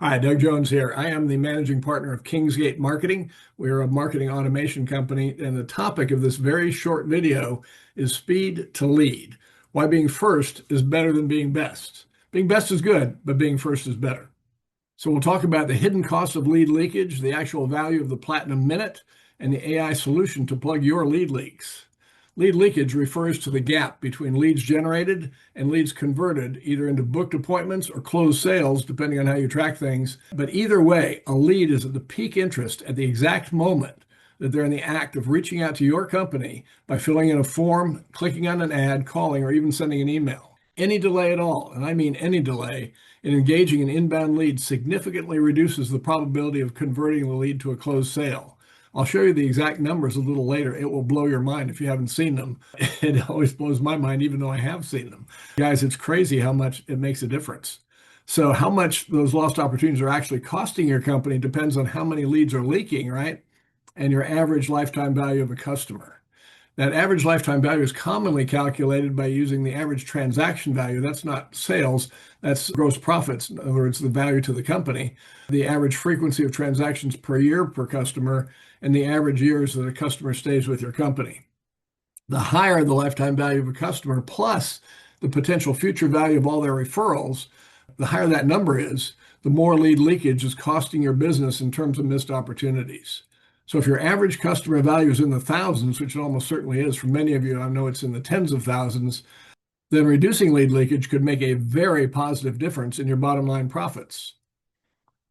Hi, Doug Jones here. I am the managing partner of Kingsgate Marketing. We are a marketing automation company, and the topic of this very short video is speed to lead. Why being first is better than being best. Being best is good, but being first is better. So we'll talk about the hidden cost of lead leakage, the actual value of the Platinum Minute, and the AI solution to plug your lead leaks. Lead leakage refers to the gap between leads generated and leads converted, either into booked appointments or closed sales, depending on how you track things. But either way, a lead is at the peak interest at the exact moment that they're in the act of reaching out to your company by filling in a form, clicking on an ad, calling, or even sending an email. Any delay at all, and I mean any delay, in engaging an inbound lead significantly reduces the probability of converting the lead to a closed sale. I'll show you the exact numbers a little later. It will blow your mind if you haven't seen them. It always blows my mind, even though I have seen them. Guys, it's crazy how much it makes a difference. So how much those lost opportunities are actually costing your company depends on how many leads are leaking, right? And your average lifetime value of a customer. That average lifetime value is commonly calculated by using the average transaction value. That's not sales, that's gross profits. In other words, the value to the company, the average frequency of transactions per year per customer, and the average years that a customer stays with your company. The higher the lifetime value of a customer, plus the potential future value of all their referrals, the higher that number is, the more lead leakage is costing your business in terms of missed opportunities. So if your average customer value is in the thousands, which it almost certainly is for many of you, I know it's in the tens of thousands, then reducing lead leakage could make a very positive difference in your bottom line profits.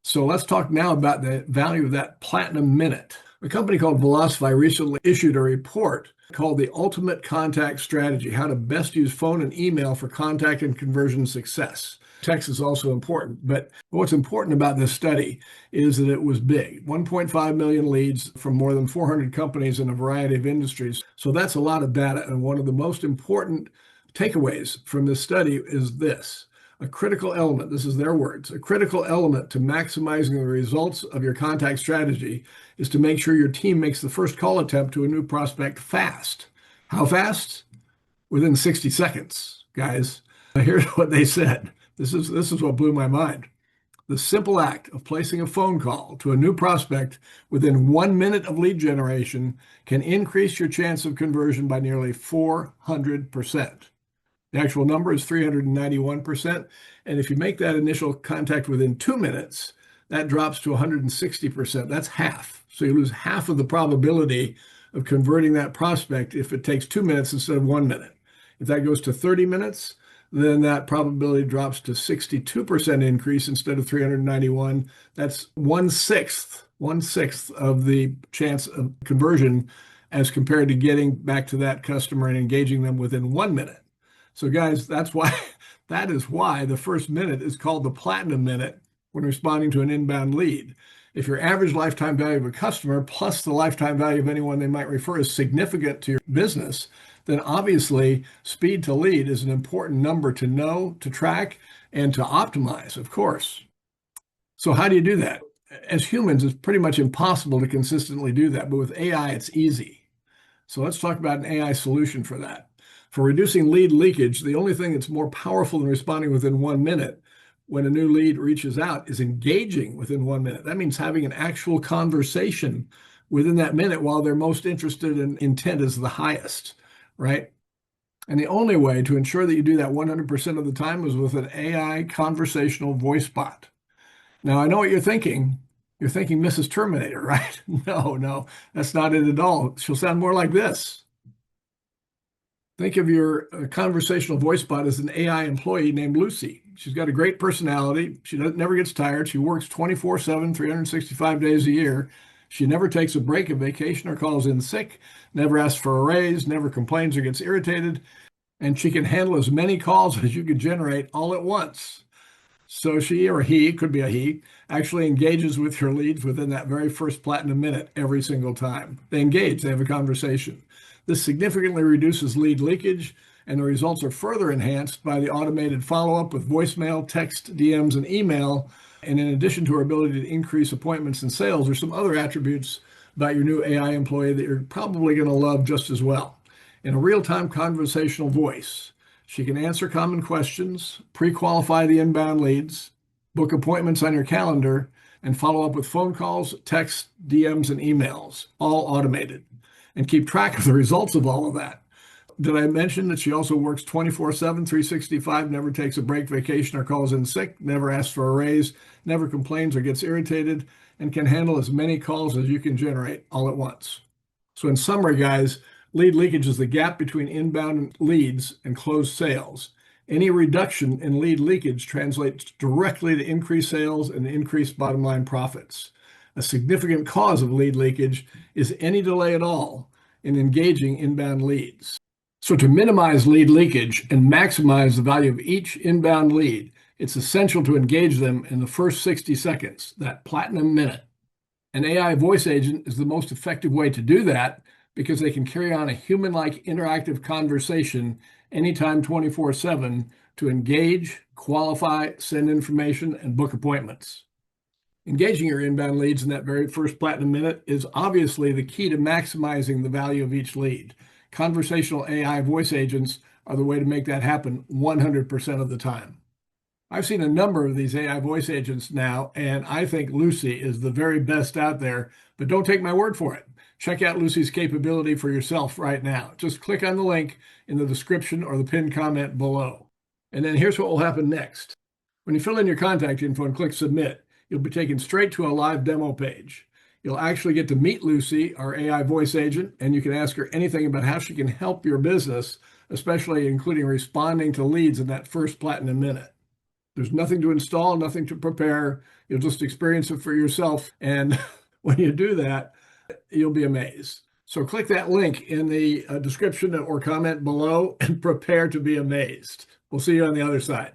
So let's talk now about the value of that Platinum Minute. A company called Velocify recently issued a report called The Ultimate Contact Strategy, how to best use phone and email for contact and conversion success. Text is also important, but what's important about this study is that it was big. 1.5 million leads from more than 400 companies in a variety of industries. So that's a lot of data. And one of the most important takeaways from this study is this. A critical element, this is their words, a critical element to maximizing the results of your contact strategy is to make sure your team makes the first call attempt to a new prospect fast. How fast? Within 60 seconds, guys. Here's what they said. This is what blew my mind. The simple act of placing a phone call to a new prospect within 1 minute of lead generation can increase your chance of conversion by nearly 400%. The actual number is 391%. And if you make that initial contact within 2 minutes, that drops to 160%. That's half. So you lose half of the probability of converting that prospect if it takes 2 minutes instead of 1 minute. If that goes to 30 minutes, then that probability drops to 62% increase instead of 391. That's one-sixth of the chance of conversion as compared to getting back to that customer and engaging them within 1 minute. So guys, that is why the first minute is called the Platinum Minute when responding to an inbound lead. If your average lifetime value of a customer plus the lifetime value of anyone they might refer is significant to your business, then obviously speed to lead is an important number to know, to track, and to optimize, of course. So how do you do that? As humans, it's pretty much impossible to consistently do that, but with AI, it's easy. So let's talk about an AI solution for that. For reducing lead leakage, the only thing that's more powerful than responding within 1 minute when a new lead reaches out is engaging within 1 minute. That means having an actual conversation within that minute while their most interested in intent is the highest, right? And the only way to ensure that you do that 100% of the time is with an AI conversational voice bot. Now, I know what you're thinking. You're thinking Mrs. Terminator, right? No, that's not it at all. She'll sound more like this. Think of your conversational voice bot as an AI employee named Lucy. She's got a great personality. She never gets tired. She works 24/7, 365 days a year. She never takes a break, a vacation, or calls in sick, never asks for a raise, never complains or gets irritated, and she can handle as many calls as you can generate all at once. So she, or he, could be a he, actually engages with her leads within that very first Platinum Minute every single time. They engage, they have a conversation. This significantly reduces lead leakage, and the results are further enhanced by the automated follow-up with voicemail, text, DMs, and email. And in addition to our ability to increase appointments and sales, there's some other attributes about your new AI employee that you're probably going to love just as well. In a real-time conversational voice, she can answer common questions, pre-qualify the inbound leads, book appointments on your calendar, and follow up with phone calls, texts, DMs, and emails, all automated, and keep track of the results of all of that. Did I mention that she also works 24/7, 365, never takes a break, vacation, or calls in sick, never asks for a raise, never complains or gets irritated, and can handle as many calls as you can generate all at once? So in summary, guys, lead leakage is the gap between inbound leads and closed sales. Any reduction in lead leakage translates directly to increased sales and increased bottom line profits. A significant cause of lead leakage is any delay at all in engaging inbound leads. So to minimize lead leakage and maximize the value of each inbound lead, it's essential to engage them in the first 60 seconds, that platinum minute. An AI voice agent is the most effective way to do that because they can carry on a human-like interactive conversation anytime 24/7 to engage, qualify, send information, and book appointments. Engaging your inbound leads in that very first platinum minute is obviously the key to maximizing the value of each lead. Conversational AI voice agents are the way to make that happen 100% of the time. I've seen a number of these AI voice agents now, and I think Lucy is the very best out there, but don't take my word for it. Check out Lucy's capability for yourself right now. Just click on the link in the description or the pinned comment below. And then here's what will happen next. When you fill in your contact info and click submit, you'll be taken straight to a live demo page. You'll actually get to meet Lucy, our AI voice agent, and you can ask her anything about how she can help your business, especially including responding to leads in that first platinum minute. There's nothing to install, nothing to prepare. You'll just experience it for yourself. And when you do that, you'll be amazed. So click that link in the description or comment below and prepare to be amazed. We'll see you on the other side.